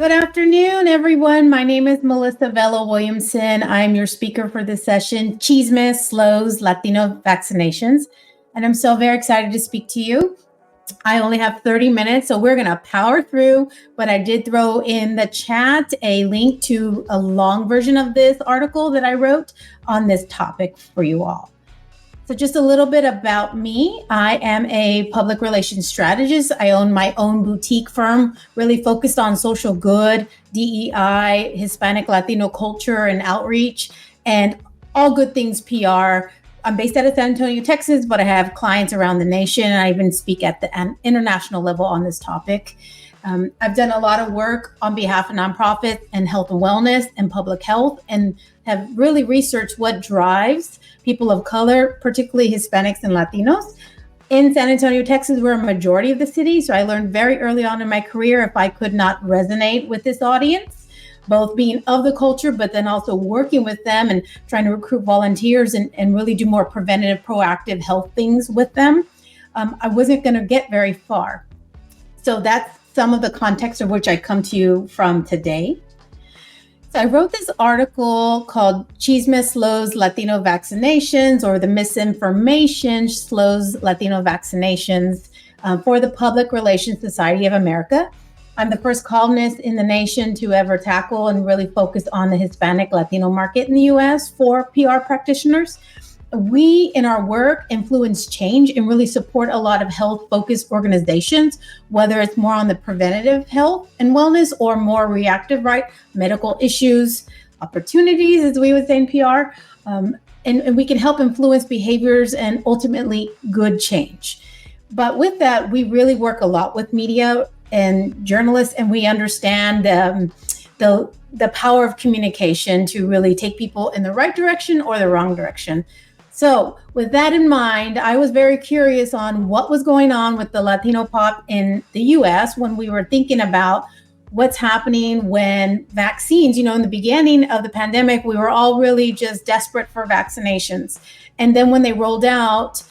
Good afternoon, everyone. My name is Melissa Vela-Williamson. I'm your speaker for this session, Chisme slows Latino vaccinations. And I'm so very excited to speak to you. I only have 30 minutes, so we're going to power through, but I did throw in the chat a link to a long version of this article that I wrote on this topic for you all. So just a little bit about me. I am a public relations strategist. I own my own boutique firm, really focused on social good, DEI, Hispanic, Latino culture and outreach, and all good things PR. I'm based out of San Antonio, Texas, but I have clients around the nation. And I even speak at the international level on this topic. I've done a lot of work on behalf of nonprofits and health and wellness and public health, and have really researched what drives people of color, particularly Hispanics and Latinos. In San Antonio, Texas, we're a majority of the city. So I learned very early on in my career if I could not resonate with this audience, both being of the culture, but then also working with them and trying to recruit volunteers and really do more preventative, proactive health things with them, I wasn't going to get very far. So that's some of the context of which I come to you from today. So I wrote this article called Chisme slows Latino vaccinations, or the misinformation slows Latino vaccinations, for the Public Relations Society of America. I'm the first columnist in the nation to ever tackle and really focus on the Hispanic Latino market in the US for PR practitioners. We, in our work, influence change and really support a lot of health-focused organizations, whether it's more on the preventative health and wellness or more reactive, right? Medical issues, opportunities, as we would say in PR. And we can help influence behaviors and ultimately good change. But with that, we really work a lot with media and journalists, and we understand the power of communication to really take people in the right direction or the wrong direction. So with that in mind, I was very curious on what was going on with the Latino pop in the US when we were thinking about what's happening when vaccines, in the beginning of the pandemic, we were all really just desperate for vaccinations. And then when they rolled out,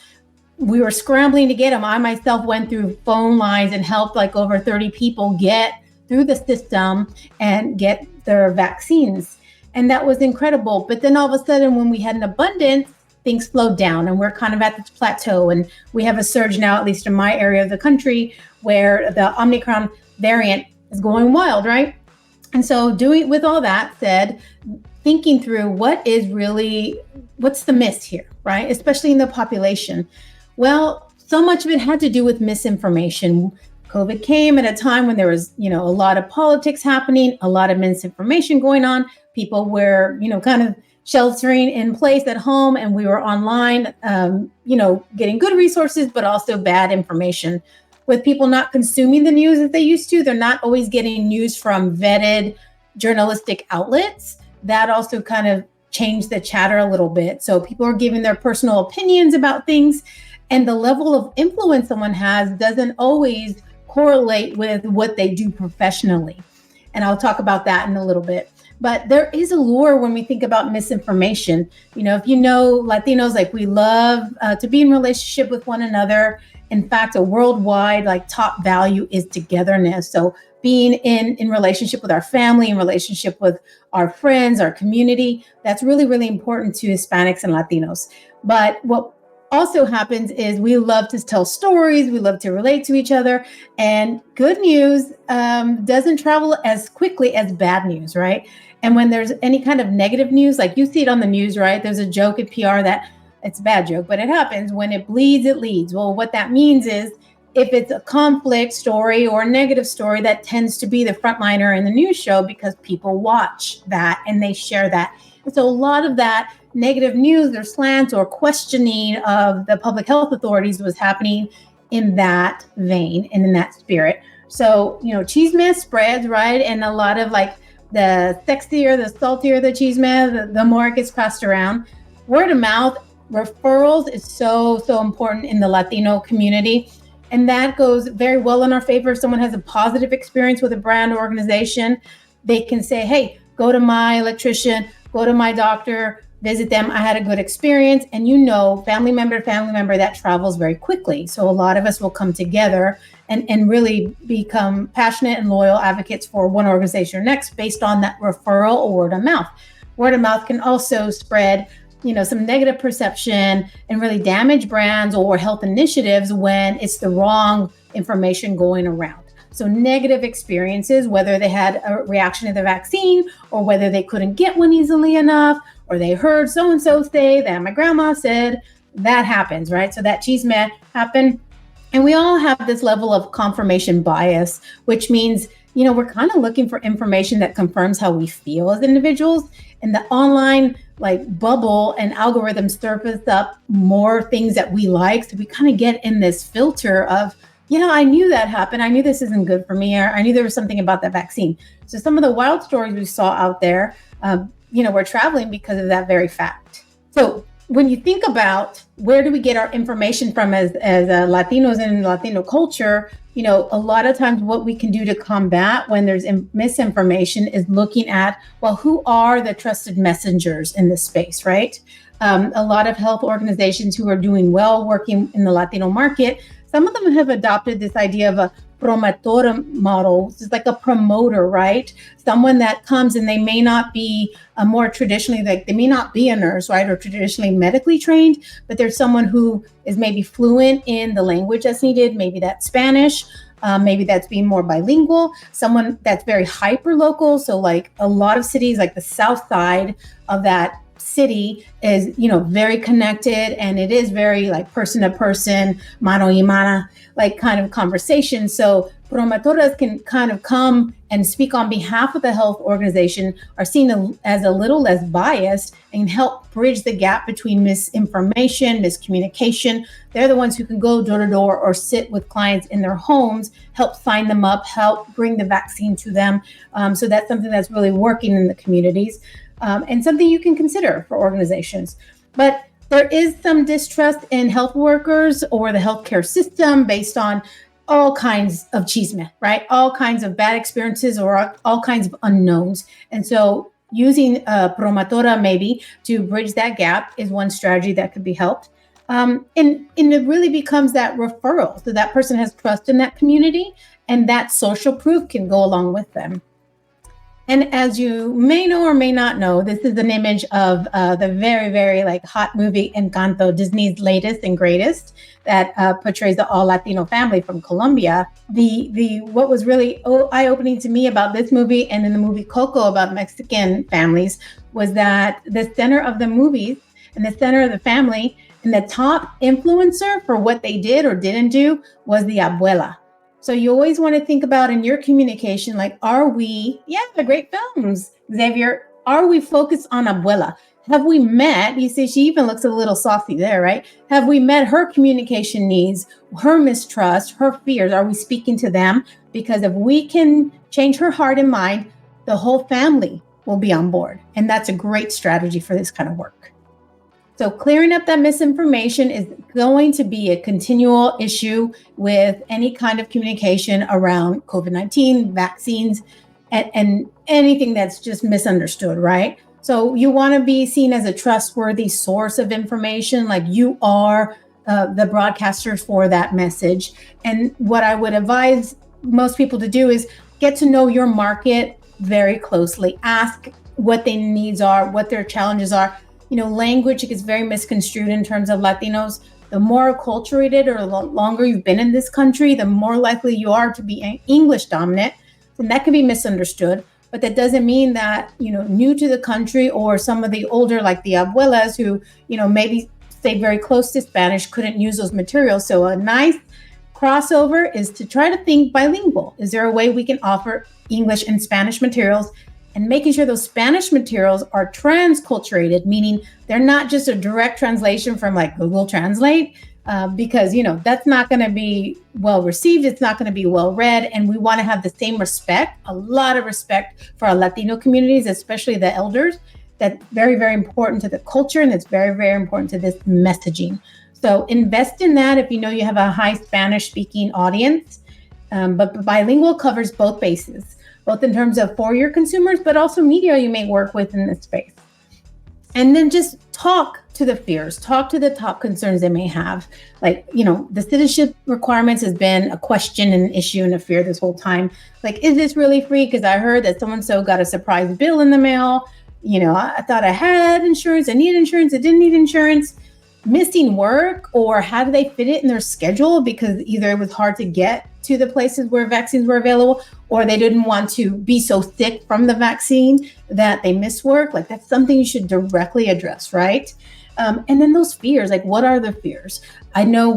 we were scrambling to get them. I myself went through phone lines and helped like over 30 people get through the system and get their vaccines. And that was incredible. But then all of a sudden, when we had an abundance, things slowed down and we're kind of at this plateau. And we have a surge now, at least in my area of the country, where the Omicron variant is going wild, right? And so with all that said, thinking through what's the miss here, right? Especially in the population. Well, so much of it had to do with misinformation. COVID came at a time when there was, a lot of politics happening, a lot of misinformation going on. People were, kind of sheltering in place at home, and we were online, getting good resources, but also bad information. With people not consuming the news as they used to, they're not always getting news from vetted journalistic outlets. That also kind of changed the chatter a little bit. So people are giving their personal opinions about things, and the level of influence someone has doesn't always correlate with what they do professionally. And I'll talk about that in a little bit. But there is a lure when we think about misinformation. If Latinos, like we love to be in relationship with one another. In fact, a worldwide top value is togetherness. So being in relationship with our family, in relationship with our friends, our community, that's really, really important to Hispanics and Latinos. But what also happens is we love to tell stories, we love to relate to each other, and good news doesn't travel as quickly as bad news, right? And when there's any kind of negative news, like you see it on the news, right? There's a joke in PR that it's a bad joke, but it happens. When it bleeds, it leads. Well, what that means is if it's a conflict story or a negative story, that tends to be the frontliner in the news show because people watch that and they share that. And so a lot of that negative news or slants or questioning of the public health authorities was happening in that vein and in that spirit. So, chisme spreads, right? And a lot of the sexier, the saltier the chisme, the more it gets passed around. Word of mouth, referrals is so, so important in the Latino community. And that goes very well in our favor. If someone has a positive experience with a brand or organization, they can say, hey, go to my electrician, go to my doctor, visit them. I had a good experience. And family member, that travels very quickly. So a lot of us will come together and really become passionate and loyal advocates for one organization or next based on that referral or word of mouth. Word of mouth can also spread, some negative perception and really damage brands or health initiatives when it's the wrong information going around. So negative experiences, whether they had a reaction to the vaccine or whether they couldn't get one easily enough, or they heard so-and-so say that my grandma said, that happens, right? So that chisme happened. And we all have this level of confirmation bias, which means, we're kind of looking for information that confirms how we feel as individuals. And the online bubble and algorithms surface up more things that we like. So we kind of get in this filter of, I knew that happened. I knew this isn't good for me. Or I knew there was something about that vaccine. So some of the wild stories we saw out there, we're traveling because of that very fact. So when you think about where do we get our information from as Latinos and Latino culture, a lot of times what we can do to combat when there's misinformation is looking at, who are the trusted messengers in this space, right? A lot of health organizations who are doing well working in the Latino market, some of them have adopted this idea of a promotor model. It's like a promoter, right? Someone that comes and they may not be more traditionally, they may not be a nurse, right? Or traditionally medically trained, but there's someone who is maybe fluent in the language that's needed. Maybe that's Spanish. Maybe that's being more bilingual. Someone that's very hyper local. So a lot of cities, like the south side of that city is, very connected, and it is very person to person, mano y mano, kind of conversation. So promotoras can kind of come and speak on behalf of the health organization, are seen as a little less biased and help bridge the gap between misinformation, miscommunication. They're the ones who can go door to door or sit with clients in their homes, help sign them up, help bring the vaccine to them. So that's something that's really working in the communities. And something you can consider for organizations. But there is some distrust in health workers or the healthcare system based on all kinds of chisme, right? All kinds of bad experiences or all kinds of unknowns. And so using a promotora maybe to bridge that gap is one strategy that could be helped. And it really becomes that referral. So that person has trust in that community, and that social proof can go along with them. And as you may know or may not know, this is an image of the very, very hot movie Encanto, Disney's latest and greatest, that portrays the all Latino family from Colombia. What was really eye-opening to me about this movie and in the movie Coco about Mexican families was that the center of the movies and the center of the family and the top influencer for what they did or didn't do was the abuela. So you always want to think about in your communication, are we, the great films, Xavier, are we focused on abuela? Have we met, you see, she even looks a little saucy there, right? Have we met her communication needs, her mistrust, her fears? Are we speaking to them? Because if we can change her heart and mind, the whole family will be on board. And that's a great strategy for this kind of work. So clearing up that misinformation is going to be a continual issue with any kind of communication around COVID-19, vaccines, and anything that's just misunderstood, right? So you want to be seen as a trustworthy source of information, like you are the broadcasters for that message. And what I would advise most people to do is get to know your market very closely. Ask what their needs are, what their challenges are. Language is very misconstrued in terms of Latinos. The more acculturated or the longer you've been in this country, the more likely you are to be English dominant. And that can be misunderstood. But that doesn't mean that, new to the country or some of the older, like the abuelas who, maybe stayed very close to Spanish, couldn't use those materials. So a nice crossover is to try to think bilingual. Is there a way we can offer English and Spanish materials? And making sure those Spanish materials are transculturated, meaning they're not just a direct translation from Google Translate, because, that's not going to be well received. It's not going to be well read. And we want to have the same respect, a lot of respect for our Latino communities, especially the elders. That's very, very important to the culture. And it's very, very important to this messaging. So invest in that if you have a high Spanish speaking audience. But bilingual covers both bases, both in terms of for your consumers, but also media you may work with in this space. And then just talk to the fears, talk to the top concerns they may have. Like, the citizenship requirements has been a question and an issue and a fear this whole time. Like, is this really free? Because I heard that so-and-so got a surprise bill in the mail. I thought I had insurance, I needed insurance, I didn't need insurance. Missing work, or how do they fit it in their schedule? Because either it was hard to get to the places where vaccines were available, or they didn't want to be so sick from the vaccine that they miss work. Like, that's something you should directly address, right? And then those fears, like, what are the fears? I know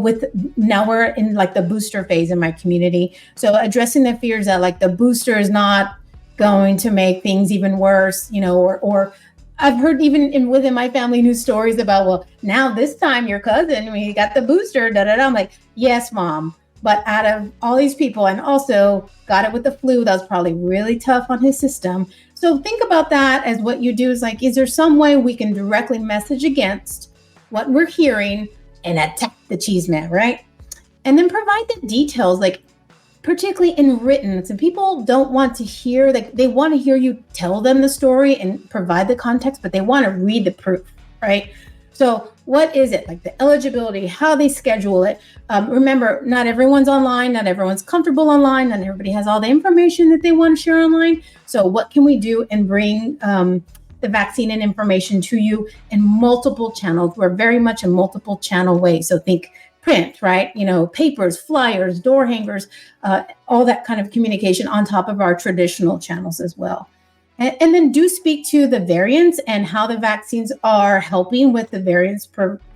now we're in like the booster phase in my community. So addressing the fears that like the booster is not going to make things even worse, or I've heard even within my family news stories about, well, now this time your cousin, we got the booster, I'm like, yes, mom. But out of all these people, and also got it with the flu, that was probably really tough on his system. So think about that as what you do is like, is there some way we can directly message against what we're hearing and attack the Chisme, right? And then provide the details, like particularly in written. So people don't want to hear, like they want to hear you tell them the story and provide the context, but they want to read the proof, right? So what is it? Like the eligibility, how they schedule it. Remember, not everyone's online, not everyone's comfortable online, not everybody has all the information that they want to share online. So what can we do and bring the vaccine and information to you in multiple channels? We're very much a multiple channel way. So think print, right? Papers, flyers, door hangers, all that kind of communication on top of our traditional channels as well. And then do speak to the variants and how the vaccines are helping with the variants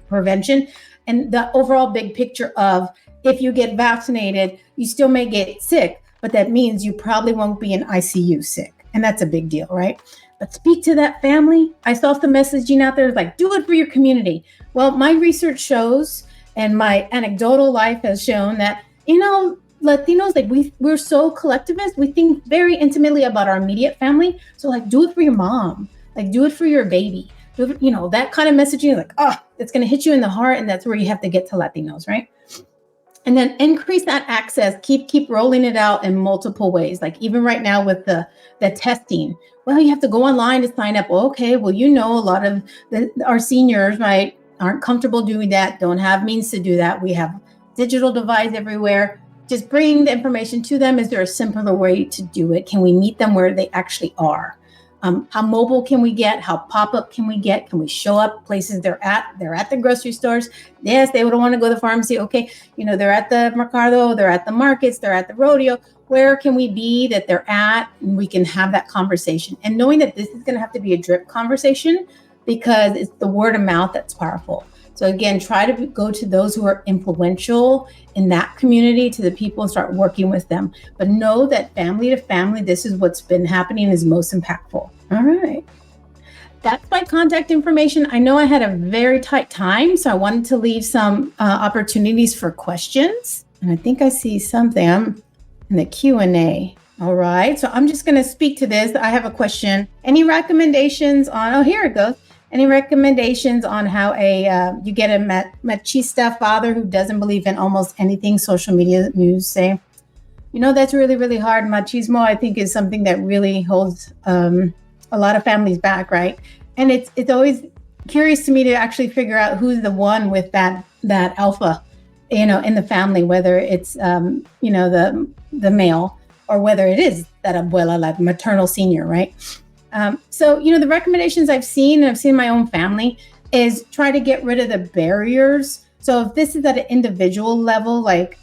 prevention and the overall big picture of if you get vaccinated, you still may get sick, but that means you probably won't be in ICU sick. And that's a big deal, right? But speak to that family. I saw some messaging out there like, do it for your community. Well, my research shows and my anecdotal life has shown that, Latinos, like we're so collectivist. We think very intimately about our immediate family. So like, do it for your mom, like do it for your baby, that kind of messaging, like, it's going to hit you in the heart. And that's where you have to get to Latinos, right? And then increase that access, keep rolling it out in multiple ways. Like even right now with the testing, well, you have to go online to sign up. Well, okay, well, a lot of our seniors, right, aren't comfortable doing that, don't have means to do that. We have digital device everywhere. Just bring the information to them. Is there a simpler way to do it? Can we meet them where they actually are? How mobile can we get? How pop-up can we get? Can we show up places they're at? They're at the grocery stores. Yes, they would want to go to the pharmacy. Okay, they're at the mercado, they're at the markets, they're at the rodeo. Where can we be that they're at? And we can have that conversation. And knowing that this is going to have to be a drip conversation because it's the word of mouth that's powerful. So again, try to go to those who are influential in that community, to the people, and start working with them. But know that family to family, this is what's been happening is most impactful. All right. That's my contact information. I know I had a very tight time, so I wanted to leave some opportunities for questions. And I think I see something in the Q&A. All right. So I'm just going to speak to this. I have a question. Any recommendations on, here it goes. Any recommendations on how you get a machista father who doesn't believe in almost anything social media news say? That's really, really hard. Machismo, I think, is something that really holds a lot of families back, right? And it's always curious to me to actually figure out who's the one with that alpha, in the family, whether it's the male or whether it is that abuela, like maternal senior, right? So, the recommendations I've seen, and I've seen in my own family, is try to get rid of the barriers. So if this is at an individual level, like,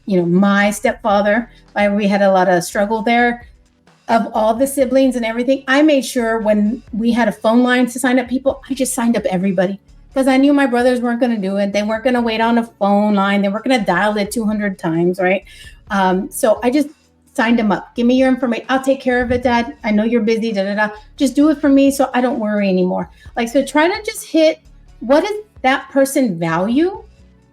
my stepfather, we had a lot of struggle there of all the siblings and everything. I made sure when we had a phone line to sign up people, I just signed up everybody because I knew my brothers weren't going to do it. They weren't going to wait on a phone line. They weren't going to dial it 200 times, right? So I just signed them up. Give me your information. I'll take care of it, Dad. I know you're busy. Just do it for me so I don't worry anymore. So try to just hit what does that person value,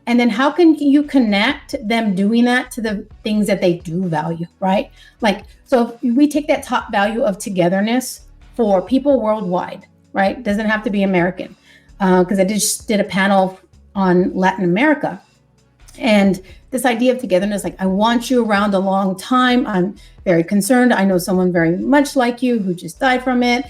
and then how can you connect them doing that to the things that they do value, right? So if we take that top value of togetherness for people worldwide, right? Doesn't have to be American, because I just did a panel on Latin America. And this idea of togetherness, like, I want you around a long time. I'm very concerned. I know someone very much like you who just died from it.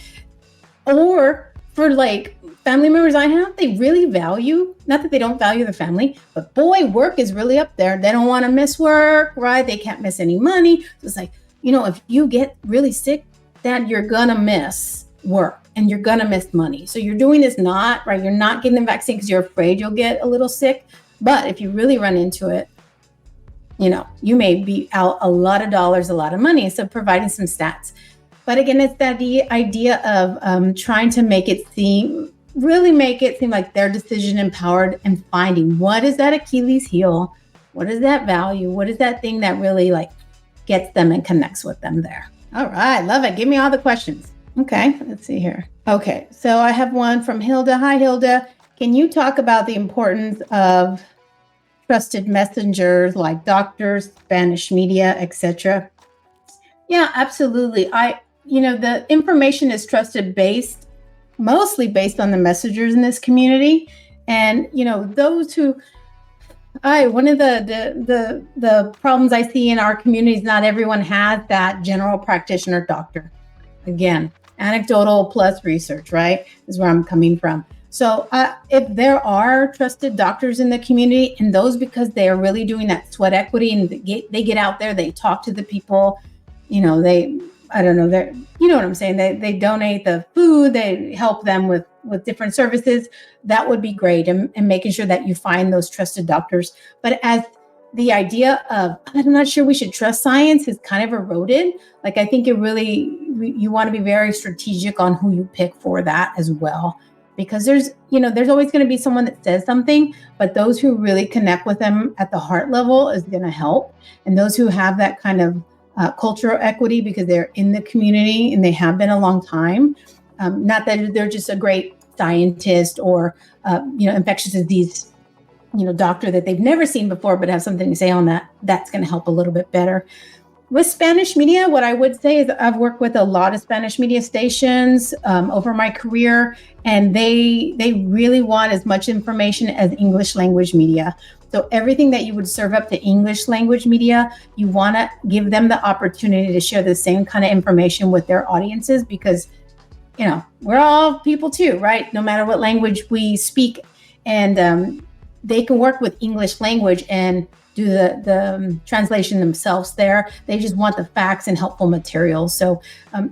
Or for like family members I have, they really value, not that they don't value their family, but boy, work is really up there. They don't want to miss work, right? They can't miss any money. So it's like, if you get really sick, Dad, you're going to miss work and you're going to miss money. So you're doing this right? You're not getting the vaccine because you're afraid you'll get a little sick. But if you really run into it, you may be out a lot of dollars, a lot of money. So providing some stats. But again, it's that the idea of trying to make it seem like they're decision empowered and finding what is that Achilles heel? What is that value? What is that thing that really like gets them and connects with them there? All right, love it. Give me all the questions. Okay, let's see here. Okay, so I have one from Hilda. Hi, Hilda. Can you talk about the importance of trusted messengers like doctors, Spanish media, etc.? Yeah, absolutely. The information is mostly based on the messengers in this community. And, those who, one of the problems I see in our community is not everyone has that general practitioner doctor. Again, anecdotal plus research, right, is where I'm coming from. So if there are trusted doctors in the community, and those because they are really doing that sweat equity and they get out there, they talk to the people, I don't know, you know what I'm saying? They donate the food, they help them with different services. That would be great. And making sure that you find those trusted doctors. But as the idea of, I'm not sure we should trust science has kind of eroded. Like, I think you want to be very strategic on who you pick for that as well. Because there's always going to be someone that says something, but those who really connect with them at the heart level is going to help. And those who have that kind of cultural equity because they're in the community and they have been a long time. Not that they're just a great scientist or, infectious disease, doctor that they've never seen before, but have something to say on that. That's going to help a little bit better. With Spanish media, what I would say is I've worked with a lot of Spanish media stations over my career, and they really want as much information as English language media. So everything that you would serve up to English language media, you want to give them the opportunity to share the same kind of information with their audiences because, we're all people too, right? No matter what language we speak. And they can work with English language and do the translation themselves there. They just want the facts and helpful materials. So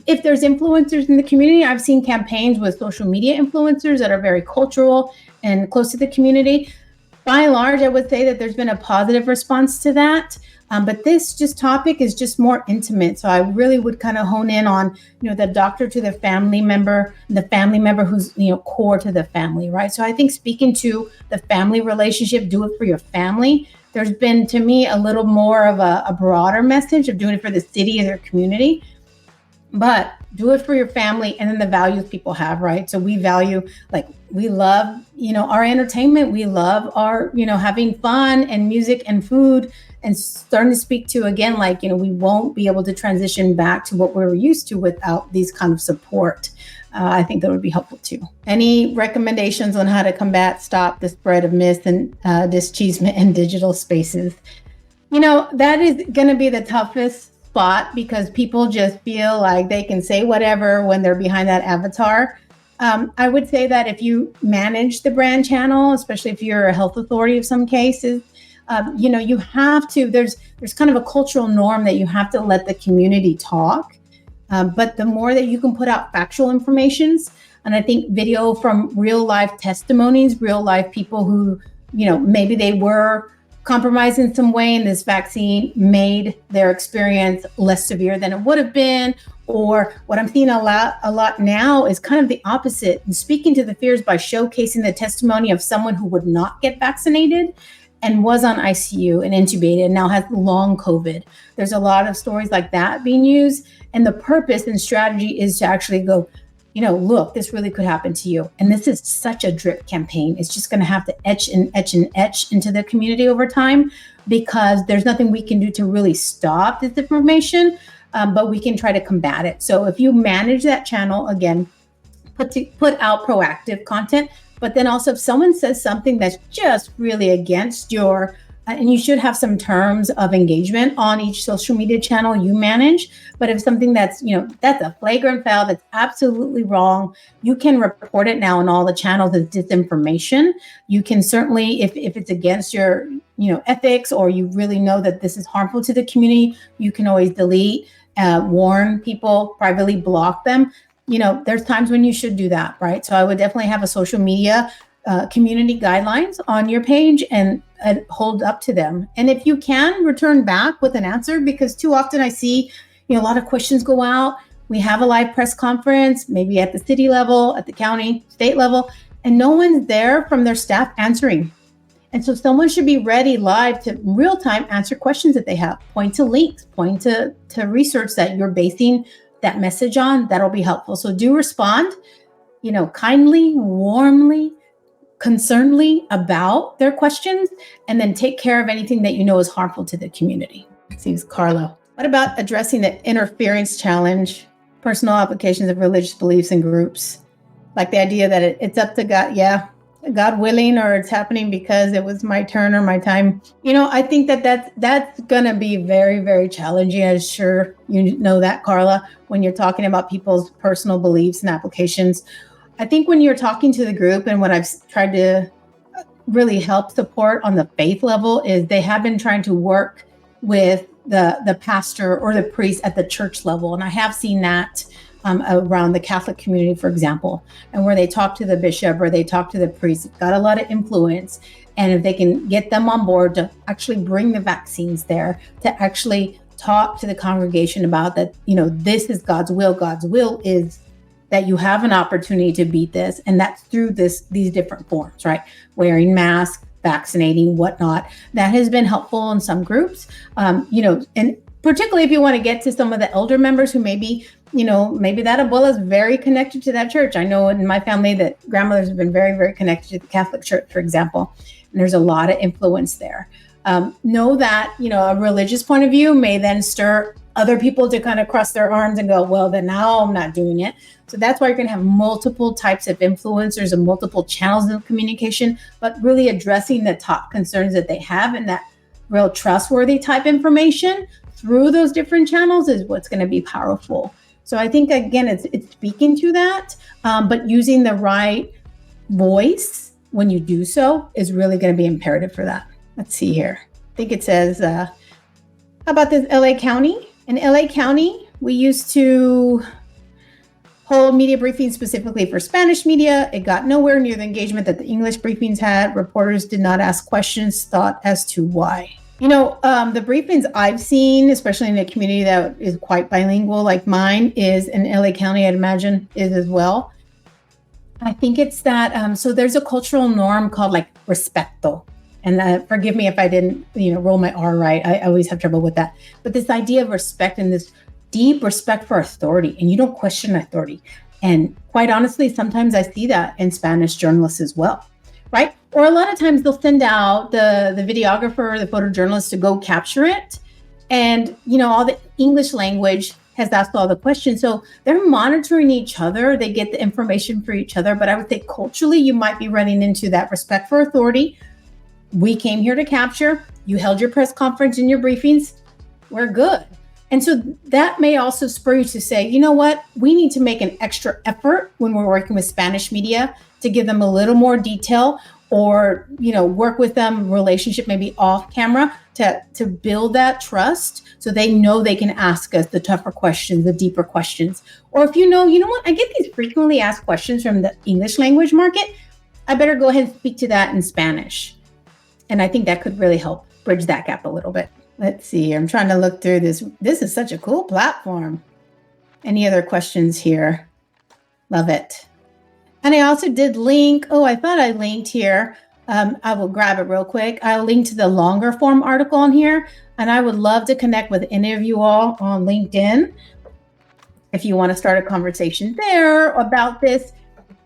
if there's influencers in the community, I've seen campaigns with social media influencers that are very cultural and close to the community. By and large, I would say that there's been a positive response to that. But this topic is just more intimate. So I really would kind of hone in on, the doctor to the family member, and the family member who's, core to the family, right? So I think speaking to the family relationship, do it for your family. There's been, to me, a little more of a broader message of doing it for the city and their community. But do it for your family and then the values people have, right? So we value, we love, our entertainment. We love our, having fun and music and food, and starting to speak to, again, we won't be able to transition back to what we're used to without these kind of support. I think that would be helpful too. Any recommendations on how to stop the spread of myths and this chisme in digital spaces? That is going to be the toughest spot because people just feel like they can say whatever when they're behind that avatar. I would say that if you manage the brand channel, especially if you're a health authority of some cases, you have to, there's kind of a cultural norm that you have to let the community talk. But the more that you can put out factual informations, and I think video from real life testimonies, real life people who, maybe they were compromised in some way and this vaccine made their experience less severe than it would have been. Or what I'm seeing a lot now is kind of the opposite, and speaking to the fears by showcasing the testimony of someone who would not get vaccinated and was on ICU and intubated and now has long COVID. There's a lot of stories like that being used. And the purpose and strategy is to actually go, look, this really could happen to you. And this is such a drip campaign. It's just going to have to etch into the community over time because there's nothing we can do to really stop this information, but we can try to combat it. So if you manage that channel, again, put out proactive content. But then also if someone says something that's just really against your and you should have some terms of engagement on each social media channel you manage. But if something that's, that's a flagrant foul, that's absolutely wrong, you can report it now on all the channels as disinformation. You can certainly, if it's against your, ethics, or you really know that this is harmful to the community, you can always delete, warn people, privately block them. There's times when you should do that, right? So I would definitely have a social media community guidelines on your page and hold up to them. And if you can, return back with an answer, because too often I see, a lot of questions go out. We have a live press conference, maybe at the city level, at the county, state level, and no one's there from their staff answering. And so someone should be ready live to real time answer questions that they have. Point to links, point to research that you're basing that message on. That'll be helpful. So do respond, kindly, warmly, concernedly about their questions, and then take care of anything that is harmful to the community. Seems Carlo. What about addressing the interference challenge, personal applications of religious beliefs and groups? Like the idea that it's up to God, God willing, or it's happening because it was my turn or my time. I think that's going to be very, very challenging. I'm sure you know that, Carla, when you're talking about people's personal beliefs and applications. I think when you're talking to the group, and what I've tried to really help support on the faith level, is they have been trying to work with the pastor or the priest at the church level. And I have seen that around the Catholic community, for example, and where they talk to the bishop or they talk to the priest, it's got a lot of influence. And if they can get them on board to actually bring the vaccines there, to actually talk to the congregation about that, this is God's will. God's will is that you have an opportunity to beat this. And that's through these different forms, right? Wearing masks, vaccinating, whatnot. That has been helpful in some groups, and particularly if you want to get to some of the elder members who maybe that abuela is very connected to that church. I know in my family that grandmothers have been very, very connected to the Catholic Church, for example, and there's a lot of influence there. Know that, a religious point of view may then stir other people to kind of cross their arms and go, well, then now I'm not doing it. So that's why you're going to have multiple types of influencers and multiple channels of communication, but really addressing the top concerns that they have, and that real trustworthy type information through those different channels is what's going to be powerful. So I think, again, it's speaking to that, but using the right voice when you do so is really going to be imperative for that. Let's see here. I think it says, how about this LA County? In LA County, we used to hold media briefings specifically for Spanish media. It got nowhere near the engagement that the English briefings had. Reporters did not ask questions, thought as to why. The briefings I've seen, especially in a community that is quite bilingual like mine is, in LA County, I'd imagine is as well. I think it's that, so there's a cultural norm called like respeto. And forgive me if I didn't, roll my R right. I always have trouble with that. But this idea of respect and this deep respect for authority, and you don't question authority. And quite honestly, sometimes I see that in Spanish journalists as well, right? Or a lot of times they'll send out the videographer, the photojournalist to go capture it. And, all the English language has asked all the questions. So they're monitoring each other. They get the information for each other. But I would say culturally, you might be running into that respect for authority. We came here to capture. You held your press conference and your briefings. We're good. And so that may also spur you to say, you know what? We need to make an extra effort when we're working with Spanish media to give them a little more detail, or, work with them relationship, maybe off camera, to build that trust so they know they can ask us the tougher questions, the deeper questions. Or if you know what? I get these frequently asked questions from the English language market. I better go ahead and speak to that in Spanish. And I think that could really help bridge that gap a little bit. Let's see. I'm trying to look through this. This is such a cool platform. Any other questions here? Love it. And I also did link. Oh, I thought I linked here. I will grab it real quick. I'll link to the longer form article on here. And I would love to connect with any of you all on LinkedIn. If you want to start a conversation there about this,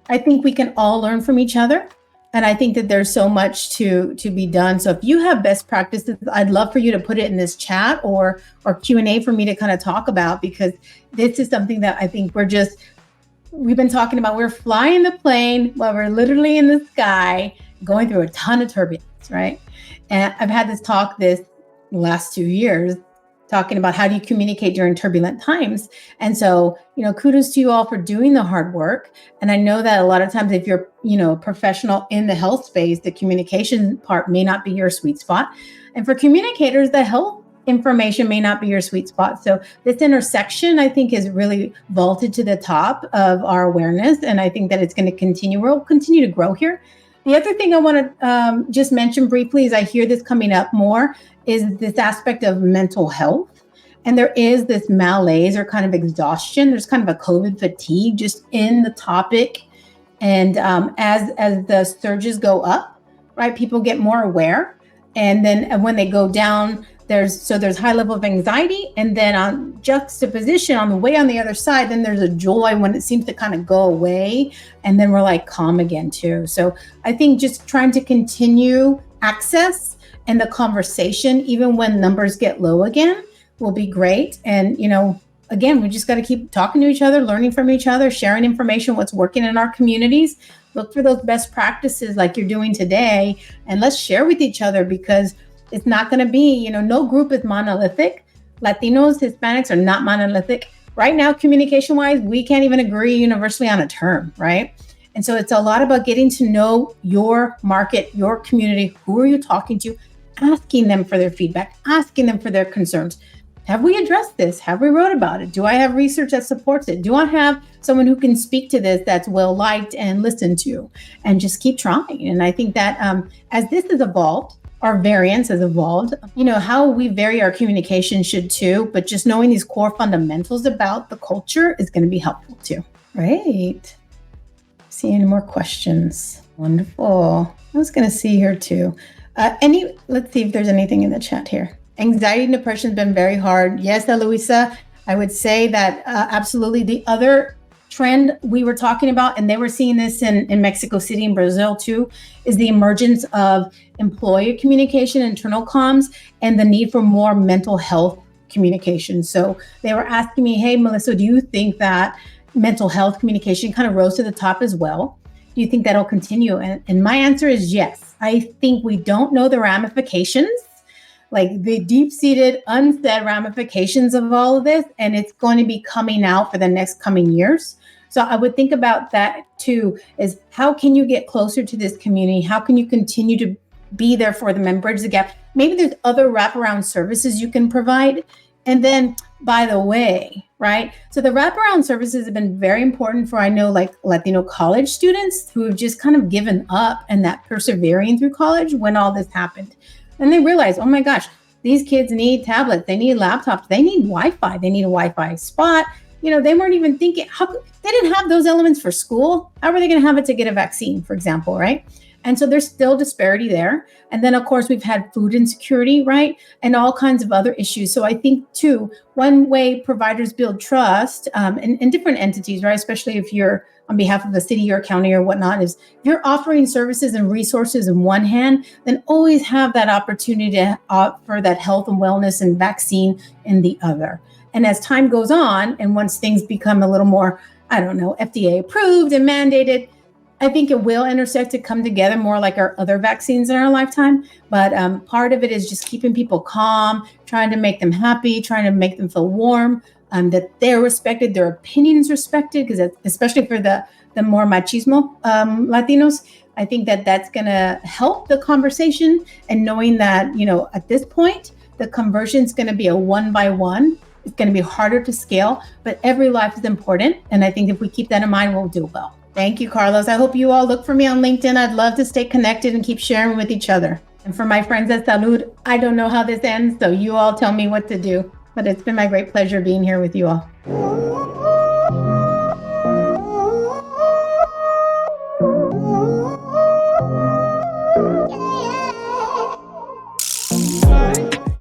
I think we can all learn from each other. And I think that there's so much to be done. So if you have best practices, I'd love for you to put it in this chat or Q&A for me to kind of talk about, because this is something that I think we've been talking about. We're flying the plane while we're literally in the sky. going through a ton of turbulence, right? And I've had this talk this last 2 years talking about how do you communicate during turbulent times. And so, kudos to you all for doing the hard work. And I know that a lot of times if you're, a professional in the health space, the communication part may not be your sweet spot. And for communicators, the health information may not be your sweet spot. So this intersection, I think, is really vaulted to the top of our awareness. And I think that it's going to continue. We'll continue to grow here. The other thing I want to just mention briefly, as I hear this coming up more, is this aspect of mental health. And there is this malaise or kind of exhaustion. There's kind of a COVID fatigue just in the topic. And as the surges go up, right, people get more aware. And then when they go down, there's high level of anxiety. And then on juxtaposition on the way on the other side, then there's a joy when it seems to kind of go away. And then we're like calm again too. So I think just trying to continue access and the conversation, even when numbers get low again, will be great. And, again, we just got to keep talking to each other, learning from each other, sharing information, what's working in our communities. Look for those best practices like you're doing today, and let's share with each other, because it's not going to be, no group is monolithic. Latinos, Hispanics are not monolithic. Right now, communication-wise, we can't even agree universally on a term, right? And so it's a lot about getting to know your market, your community. Who are you talking to? Asking them for their feedback, asking them for their concerns. Have we addressed this? Have we wrote about it? Do I have research that supports it? Do I have someone who can speak to this that's well liked and listened to? And just keep trying. And I think that as this has evolved, our variance has evolved, how we vary our communication should too, but just knowing these core fundamentals about the culture is going to be helpful too. Great. See any more questions? Wonderful. I was going to see here too. Let's see if there's anything in the chat here. Anxiety and depression has been very hard. Yes, Eloisa, I would say that absolutely. The other trend we were talking about, and they were seeing this in Mexico City and Brazil too, is the emergence of employee communication, internal comms, and the need for more mental health communication. So they were asking me, hey, Melissa, do you think that mental health communication kind of rose to the top as well? Do you think that'll continue? And my answer is yes. I think we don't know the ramifications, like the deep-seated, unsaid ramifications of all of this, and it's going to be coming out for the next coming years. So I would think about that too, is how can you get closer to this community? How can you continue to be there for them and bridge the gap? Maybe there's other wraparound services you can provide. And then, by the way, right? So the wraparound services have been very important for, I know, like Latino college students who have just kind of given up and that persevering through college when all this happened. And they realize, oh my gosh, these kids need tablets, they need laptops, they need Wi-Fi, they need a Wi-Fi spot. They weren't even thinking, they didn't have those elements for school. How are they going to have it to get a vaccine, for example, right? And so there's still disparity there. And then, of course, we've had food insecurity, right? And all kinds of other issues. So I think, too, one way providers build trust in different entities, right? Especially if you're on behalf of a city or county or whatnot, is if you're offering services and resources in one hand, then always have that opportunity to offer that health and wellness and vaccine in the other. And as time goes on, and once things become a little more, FDA approved and mandated, I think it will intersect to come together more like our other vaccines in our lifetime. But part of it is just keeping people calm, trying to make them happy, trying to make them feel warm, that they're respected, their opinions respected, because especially for the more machismo Latinos, I think that that's going to help the conversation. And knowing that, at this point, the conversion is going to be a one-by-one. It's going to be harder to scale, but every life is important. And I think if we keep that in mind, we'll do well. Thank you, Carlos. I hope you all look for me on LinkedIn. I'd love to stay connected and keep sharing with each other. And for my friends at Salud, I don't know how this ends, so you all tell me what to do. But it's been my great pleasure being here with you all.